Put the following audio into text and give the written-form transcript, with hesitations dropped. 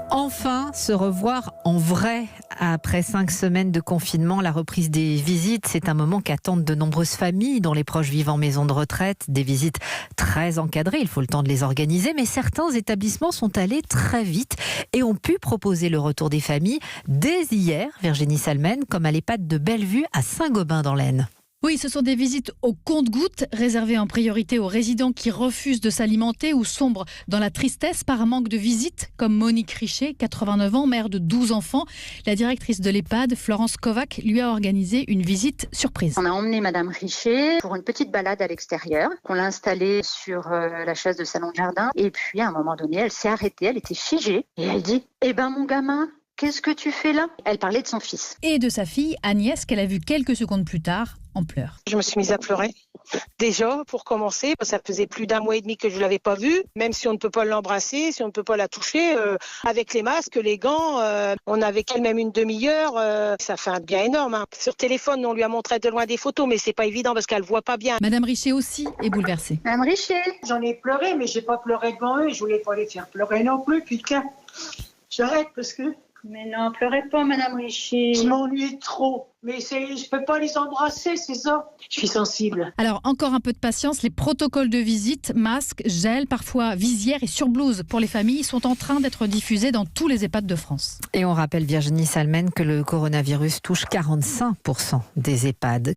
Enfin, se revoir en vrai. Après 5 semaines de confinement, la reprise des visites, c'est un moment qu'attendent de nombreuses familles dont les proches vivent en maison de retraite. Des visites très encadrées, il faut le temps de les organiser, mais certains établissements sont allés très vite et ont pu proposer le retour des familles dès hier, Virginie Salmen, comme à l'EHPAD de Bellevue à Saint-Gobain dans l'Aisne. Oui, ce sont des visites au compte-gouttes, réservées en priorité aux résidents qui refusent de s'alimenter ou sombrent dans la tristesse par manque de visites, comme Monique Richet, 89 ans, mère de 12 enfants. La directrice de l'EHPAD, Florence Kovac, lui a organisé une visite surprise. On a emmené Madame Richet pour une petite balade à l'extérieur, qu'on l'a installée sur la chaise de salon de jardin. Et puis, à un moment donné, elle s'est arrêtée, elle était figée. Et elle dit, mon gamin, qu'est-ce que tu fais là ? Elle parlait de son fils. Et de sa fille, Agnès, qu'elle a vue quelques secondes plus tard, en pleurs. Je me suis mise à pleurer. Déjà, pour commencer, ça faisait plus d'1 mois et demi que je ne l'avais pas vue. Même si on ne peut pas l'embrasser, si on ne peut pas la toucher, avec les masques, les gants, on avait qu'elle-même une demi-heure. Ça fait un bien énorme. Sur téléphone, on lui a montré de loin des photos, mais c'est pas évident parce qu'elle ne voit pas bien. Madame Richet aussi est bouleversée. Madame Richet, j'en ai pleuré, mais j'ai pas pleuré devant eux. Je voulais pas les faire pleurer non plus. Putain, j'arrête parce que... Mais non, pleurez pas, Madame Richet. Je m'ennuie trop. Mais je peux pas les embrasser, c'est ça. Je suis sensible. Alors, encore un peu de patience. Les protocoles de visite, masques, gel, parfois visière et surblouse pour les familles sont en train d'être diffusés dans tous les EHPAD de France. Et on rappelle, Virginie Salmen, que le coronavirus touche 45% des EHPAD.